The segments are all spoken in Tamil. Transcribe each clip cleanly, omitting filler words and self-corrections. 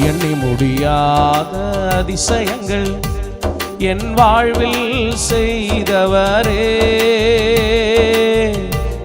எண்ணி முடியாத அதிசயங்கள் என் வாழ்வில் செய்தவரே,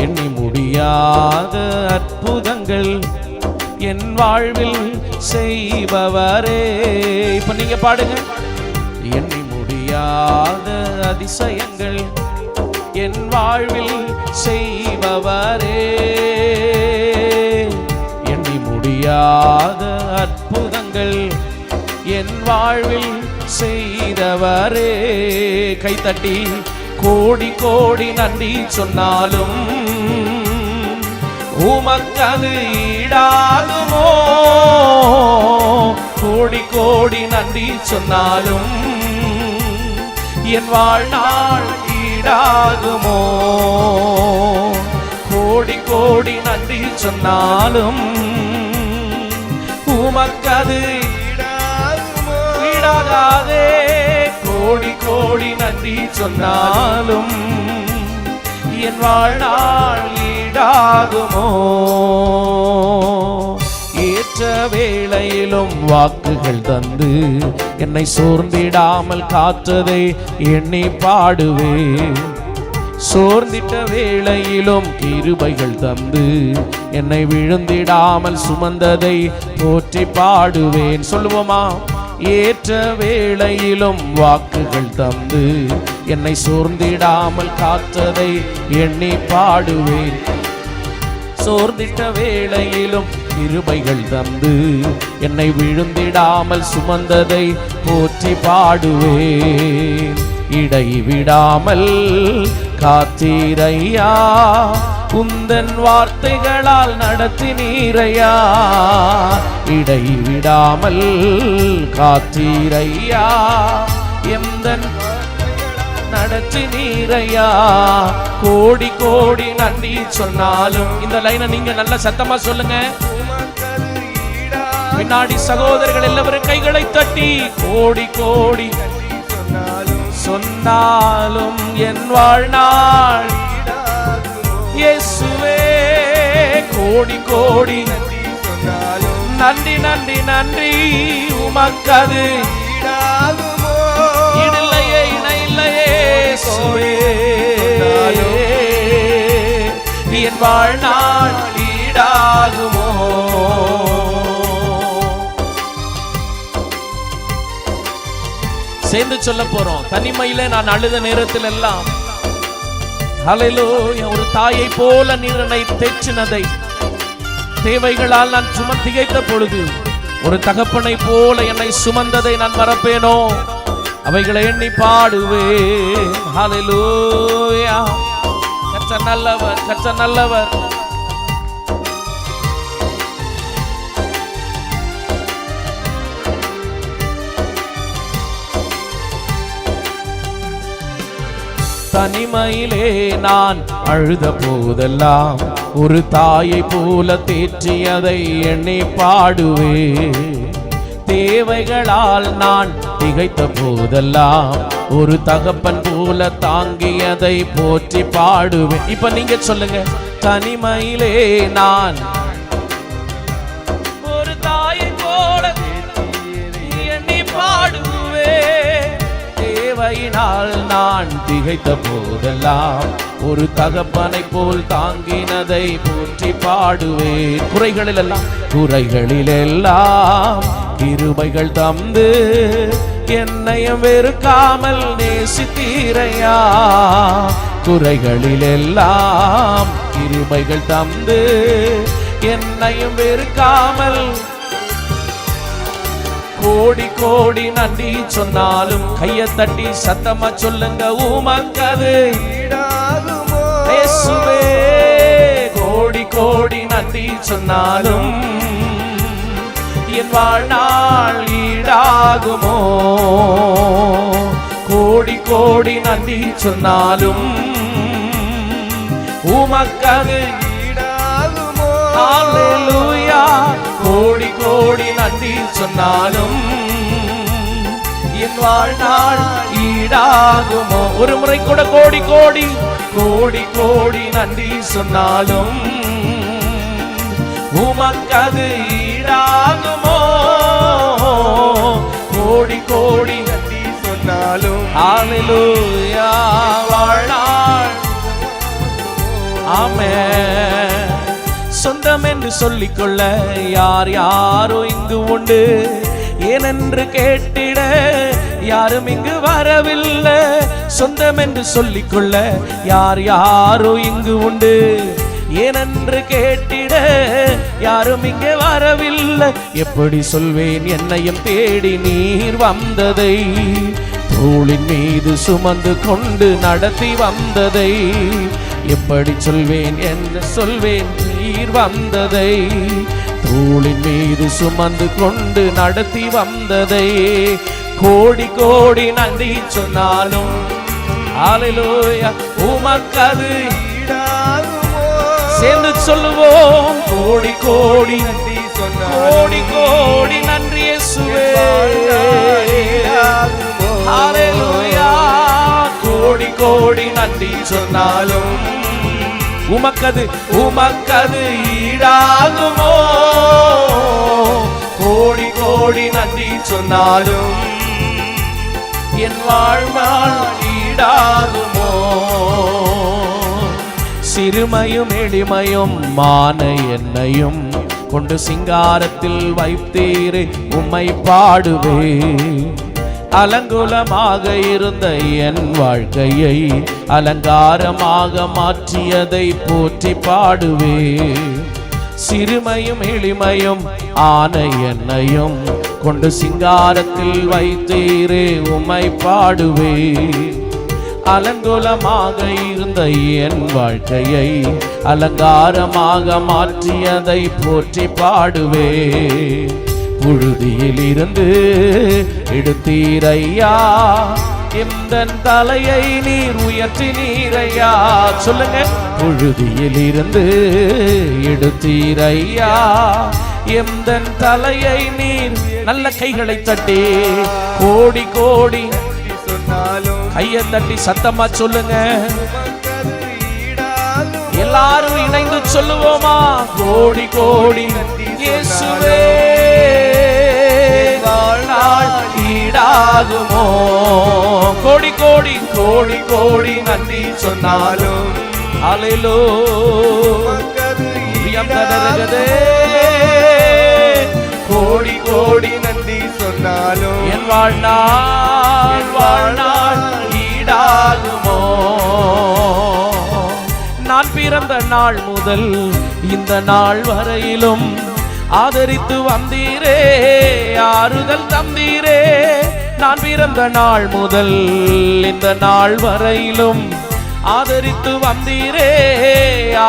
எண்ணி முடியாத அற்புதங்கள் என் வாழ்வில் செய்பவரே. இப்ப நீங்க பாடுங்க. எண்ணி முடியாத அதிசயங்கள் என் வாழ்வில் செய்பவரே, எண்ணி முடியாத அற்புதங்கள் என் வாழ்வில் செய்தவரே. கைத்தட்டி கோடி கோடி நன்றி சொன்னாலும் உமக்கது ஈடாகுமோ? கோடி கோடி நன்றி சொன்னாலும் என் வாழ்நாள் ஈடாகுமோ? கோடி கோடி நன்றி சொன்னாலும் உமக்கது ஈடாகாதே. கோடி கோடி நன்றி சொன்னாலும் என் வாழ்நாள் ஈடாகுமோ? ஏற்ற வேளையிலும் வாக்குகள் தந்து என்னை சோர்ந்திடாமல் காத்ததை எண்ணி பாடுவே. சோர்ந்திட்ட வேளையிலும் கிருபைகள் தந்து என்னை விழுந்திடாமல் சுமந்ததை போற்றி பாடுவேன். சொல்லுவோமா? ஏற்ற வேளையிலும் வாக்குகள் தந்து என்னை சோர்ந்திடாமல் காத்ததை எண்ணி பாடுவேன். சோர்ந்திட்ட வேளையிலும் கிருபைகள் தந்து என்னை விழுந்திடாமல் சுமந்ததை போற்றி பாடுவேன். இடைவிடாமல் காத்தீரையா, உந்தன் வார்த்தைகளால் நடத்தினீரையா. இடைவிடாமல் காத்தீரையா, எந்தன் நடத்தினீரையா. கோடி கோடி நன்றி சொன்னாலும், இந்த லைனை நீங்க நல்ல சத்தமா சொல்லுங்க. பின்னாடி சகோதரர்கள் எல்லாரும் கைகளை தட்டி கோடி கோடி சொன்னாலும் என் வாழ்நாள் இயேசுவே. கோடி கோடி நன்றி நன்றி நன்றி உமக்கது இடையில்லையே இணையில்லையே. என் வாழ்நாள் ஈடாகுமோ? சேர்ந்து சொல்ல போறோம். தனிமையில நான் அழுத நேரத்தில் எல்லாம் ஹல்லேலூயா, ஒரு தாயை போல நீரனை தேற்றினதை, தேவைகளால் நான் சுமந்திகைத்த பொழுது ஒரு தகப்பனை போல என்னை சுமந்ததை நான் மறப்பேனோ? அவைகளை எண்ணி பாடுவேன். ஹல்லேலூயா. கர்த்தர் நல்லவர், கர்த்தர் நல்லவர். தனிமையிலே நான் அழுத போதெல்லாம் ஒரு தாயை போல தேற்றியதை எண்ணி பாடுவே. தேவைகளால் நான் திகைத்த போதெல்லாம் ஒரு தகப்பன் போல தாங்கியதை போற்றி பாடுவேன். இப்ப நீங்க சொல்லுங்க. தனிமையிலே நான் ஒரு தாயை போல எண்ணி பாடுவேன். தேவையினால் நான் திகைத்த போதெல்லாம் ஒரு தகப்பனை போல் தாங்கினதை போற்றி பாடுவேன். குறைகளிலெல்லாம் கிருபைகள் தந்து என்னையும் வெறுக்காமல் நேசித்தீரையா. குறைகளிலெல்லாம் கிருபைகள் தந்து என்னையும் வெறுக்காமல் கோடி கோடி நன்றி சொன்னாலும் கையை தட்டி சத்தமா சொல்லுங்க. உமக்கது இயேசுவே. கோடி கோடி நன்றி சொன்னாலும் என் வாழ்நாள் ஈடாகுமோ? கோடி கோடி நன்றி சொன்னாலும் உமக்கது ஈடாகுமோ? ஹல்லேலூயா. கோடி கோடி நன்றி சொன்னாலும் என் வாழ்நாள் ஈடாகுமோ? ஒரு முறை கூட கோடி கோடி கோடி கோடி நன்றி சொன்னாலும் உமக்கது ஈடாகுமோ? ஹல்லேலூயா வாழ்நாள். ஆமென். சொந்தம் என்று சொல்லிக்கொள்ள யார் யாரோ இங்கு உண்டு, ஏனென்று கேட்டிட யாரும் இங்கு வரவில்லை. சொந்தம் என்று சொல்லிக்கொள்ள யார் யாரோ இங்கு உண்டு, ஏனென்று கேட்டிட யாரும் இங்கே வரவில்லை. எப்படி சொல்வேன் என்னையும் தேடி நீர் வந்ததை, தோளின் மீது சுமந்து கொண்டு நடத்தி வந்ததை. எப்படி சொல்வேன் என்ன சொல்வேன் நீர் வந்ததை, தோளின் மீது சுமந்து கொண்டு நடத்தி வந்ததை. கோடி கோடி நன்றி சொன்னாலும் ஹல்லேலூயா உமக்கது சேர்ந்து சொல்லுவோம். கோடி கோடி நன்றி சொன்னாலும், கோடி கோடி நன்றி இயேசுவே. ஹல்லேலூயா கோடி கோடி நன்றி சொன்னாலும் உமக்கது உமக்கது ஈடாகுமோ. கோடி கோடி நன்றி சொன்னாலும் என் வாழ்நாள் ஈடாகுமோ. சிறுமையும் எளிமையும் மான என்னையும் கொண்டு சிங்காரத்தில் வைத்தீரே உம்மை பாடுவே. அலங்குலமாக இருந்த என் வாழ்க்கையை அலங்காரமாக மாற்றியதை போற்றி பாடுவே. சிறுமையும் எளிமையும் ஆன என்னையும் கொண்டு சிங்காரத்தில் வைத்தீரே உம்மை பாடுவே. அலங்கோலமாக இருந்த என் வாழ்க்கையை அலங்காரமாக மாற்றியதை போற்றி பாடுவே. புழுதியில் இருந்து எடுத்தீரையா, எந்தன் தலையை நீர் உயர்த்தி நீரையா. சொல்லுங்க. புழுதியில் இருந்து எடுத்தீரையா, எந்தன் தலையை நீர். நல்ல கைகளை தட்டி கோடி கோடி கையை தட்டி சத்தமா சொல்லுங்க. எல்லாரும் இணைந்து சொல்லுவோமா? கோடி கோடி இயேசுவே வாழ்நாள் ஈடாகுமோ. கோடி கோடி கோடி கோடி நன்றி சொன்னாலும் ஹல்லேலூயா கோடி கோடி நன்றி சொன்னாலும் என் வாழ்நாள் வாழ்நாள் ஈடாகுமோ. நான் பிறந்த நாள் முதல் இந்த நாள் வரையிலும் ஆதரித்து வந்தீரே, ஆறுதல் தந்தீரே. நான் பிறந்த நாள் முதல் இந்த நாள் வரையிலும் ஆதரித்து வந்தீரே,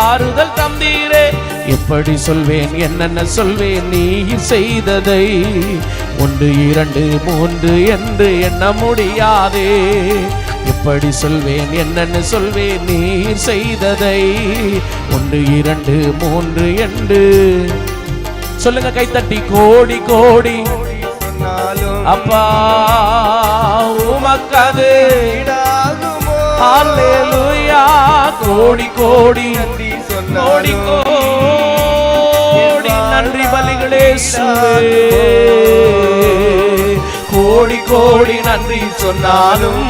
ஆறுதல் தந்தீரே. எப்படி சொல்வேன் என்னென்ன சொல்வேன் நீர் செய்ததை, 1 2 3 என்று எண்ண முடியாதே. எப்படி சொல்வேன் என்னென்ன சொல்வேன் நீர் செய்ததை, 1 2 3 என்று சொல்லுங்க கைத்தட்டி. கோடி கோடி அப்பா உமக்கது ஹல்லேலூயா கோடி கோடி கோடி கோடி நன்றி பலிகளே கோடி கோடி நன்றி சொன்னாலும்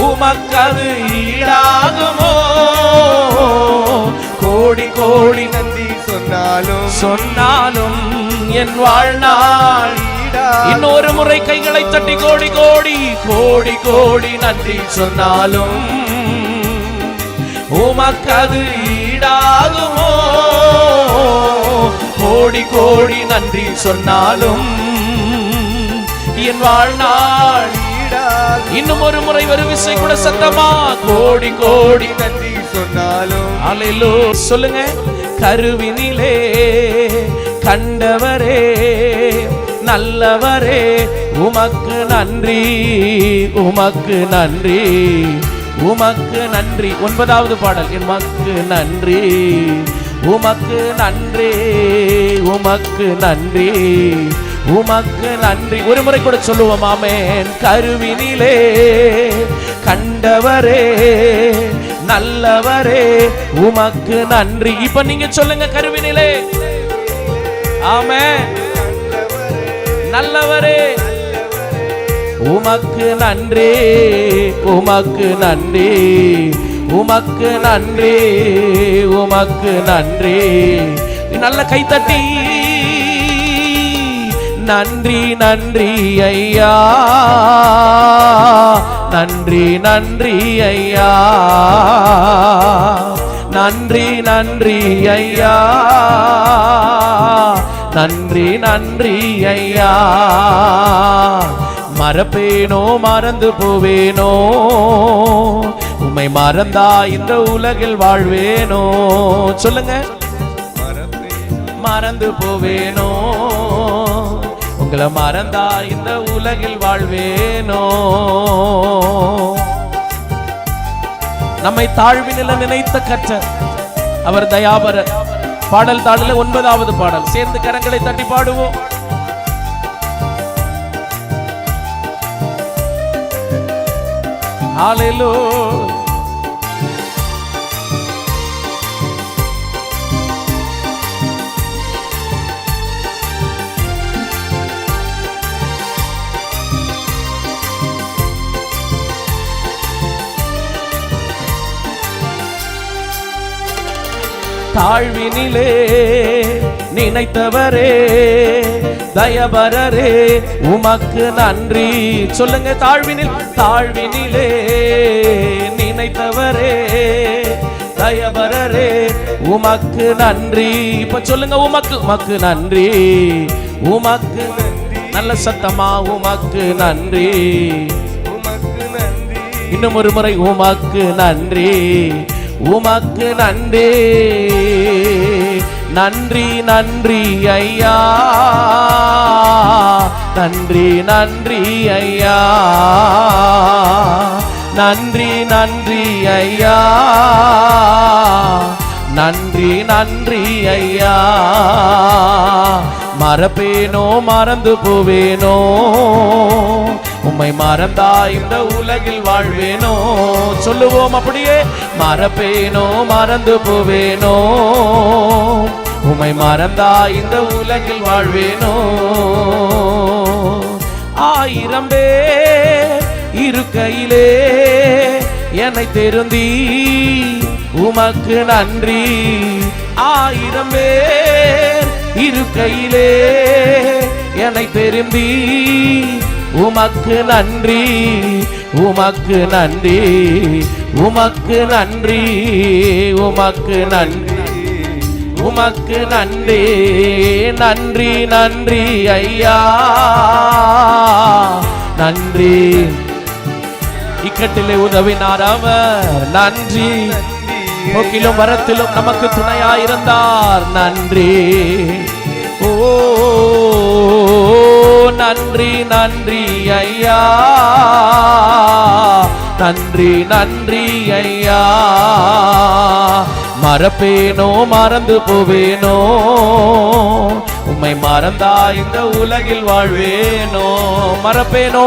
உமக்கது ஈடாகுமோ. கோடி கோடி நன்றி சொன்னாலும் என் வாழ்நாள். இன்னொரு முறை கைகளை தட்டி கோடி கோடி கோடி கோடி நன்றி சொன்னாலும் உமக்கது ஈடாகுமோ. கோடி கோடி நன்றி சொன்னாலும் என் வாழ்நாள். இன்னும் ஒரு முறை ஒரு விசை கூட சத்தமா கோடி கோடி நன்றி சொன்னாலும் அல்லேலூயா சொல்லுங்க. கருவினிலே கண்டவரே நல்லவரே உமக்கு நன்றி, உமக்கு நன்றி, உமக்கு நன்றி. 9வது பாடல். எமக்கு நன்றி, உமக்கு நன்றி, உமக்கு நன்றி, உமக்கு நன்றி. ஒரு முறை கூட சொல்லுவோம் ஆமென். கருவினிலே கண்டவரே நல்லவரே உமக்கு நன்றி. இப்ப நீங்க சொல்லுங்க. கருவினிலே ஆமென் நல்லவரே உமக்கு நன்றி, உமக்கு நன்றி, உமக்கு நன்றி, உமக்கு நன்றி. நல்ல கைத்தட்டி நன்றி நன்றி ஐயா, நன்றி நன்றி ஐயா, நன்றி நன்றி ஐயா, நன்றி நன்றி ஐயா. மறப்பேனோ மறந்து போவேனோ, உம்மை மறந்தா இந்த உலகில் வாழ்வேனோ. சொல்லுங்க. மறந்து போவேனோ, உங்களை மறந்தா இந்த உலகில் வாழ்வேனோ. நம்மை தாழ்வினில நினைத்த கர்த்தர் அவர் தயாபரர். பாடல் தாளில் 9வது பாடல். சேர்ந்து கரங்களை தட்டி பாடுவோம். ஹல்லேலூயா. தாழ்வினிலே நினைத்தவரே தயபரரே உமக்கு நன்றி. சொல்லுங்க. தாழ்வினிலே நினைத்தவரே தயபரரே உமக்கு நன்றி. இப்ப சொல்லுங்க. உமக்கு நன்றி, உமக்கு நல்ல சத்தமா உமக்கு நன்றி, உமக்கு நன்றி. இன்னும் ஒரு முறை உமக்கு நன்றி, உமக்கு நன்றி, நன்றி நன்றி ஐயா, நன்றி நன்றி ஐயா, நன்றி நன்றி ஐயா, நன்றி நன்றி ஐயா. மறப்பேனோ மறந்து போவேனோ, உம்மை மறந்தா இந்த உலகில் வாழ்வேனோ. சொல்லுவோம் அப்படியே. மறப்பேனோ மறந்து போவேனோ, உம்மை மறந்தா இந்த உலகில் வாழ்வேனோ. 1000 பேர் இருக்கையிலே என்னை தெரிந்தி உமக்கு நன்றி. 1000 பேர் இருக்கையிலே என்னை தெரிந்தி உமக்கு நன்றி, உமக்கு நன்றி, உமக்கு நன்றி, உமக்கு நன்றி, உமக்கு நன்றி, நன்றி நன்றி ஐயா, நன்றி. இக்கட்டிலே உதவினார் அவர். நன்றி. போக்கிலும் வரத்திலும் நமக்கு துணையாயிருந்தார். நன்றி. ஓ நன்றி நன்றி ஐயா, நன்றி நன்றி ஐயா. மறப்பேனோ மறந்து போவேனோ, உம்மை மறந்தா இந்த உலகில் வாழ்வேனோ. மறப்பேனோ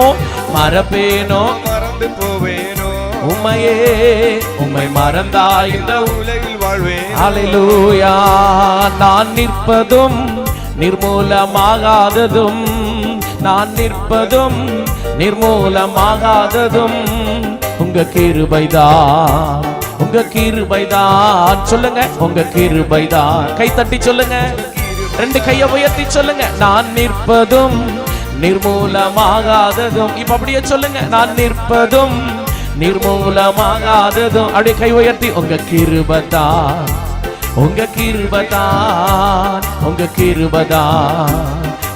மறப்பேனோ மறந்து போவேனோ, உம்மை மறந்தா இந்த உலகில் வாழ்வேன். ஹல்லேலூயா. நான் நிற்பதும் நிர்மூலமாகாததும், நான் நிற்பதும் நிர்மூலமாகாததும் உங்க கிருபைதான், உங்க கிருபைதான். சொல்லுங்க. உங்க கிருபைதான். கை தட்டி சொல்லுங்க. 2 கையை உயர்த்தி சொல்லுங்க. நான் நிற்பதும் நிர்மூலமாகாததும். இப்ப அப்படியே சொல்லுங்க. நான் நிற்பதும் நிர்மூலமாகாததும். அப்படியே கை உயர்த்தி. உங்க கிருபைதான், உங்க கிருபைதான், உங்க கிருபைதான்,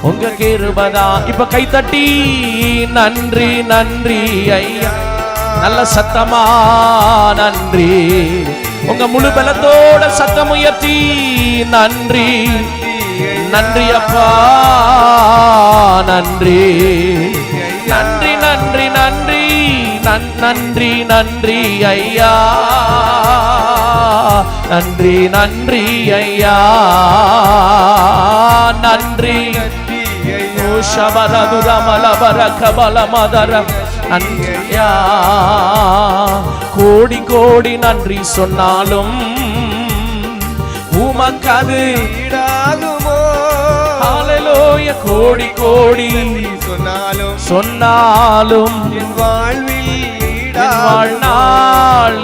உங்க கிருபைதான். இப்ப கை தட்டி நன்றி நன்றி ஐயா. நல்ல சத்தமா நன்றி. உங்க முழு பலத்தோட சத்தம் உயர்த்தி நன்றி நன்றி அப்பா, நன்றி நன்றி நன்றி நன்றி நன்றி நன்றி ஐயா, நன்றி நன்றி ஐயா, நன்றி. நன்றியா. கோடி கோடி நன்றி சொன்னாலும் உமக்கது ஈடாகுமோ. ஹல்லேலூயா. கோடி கோடி சொன்னாலும் என் வாழ்வில் என் வாழ்நாள்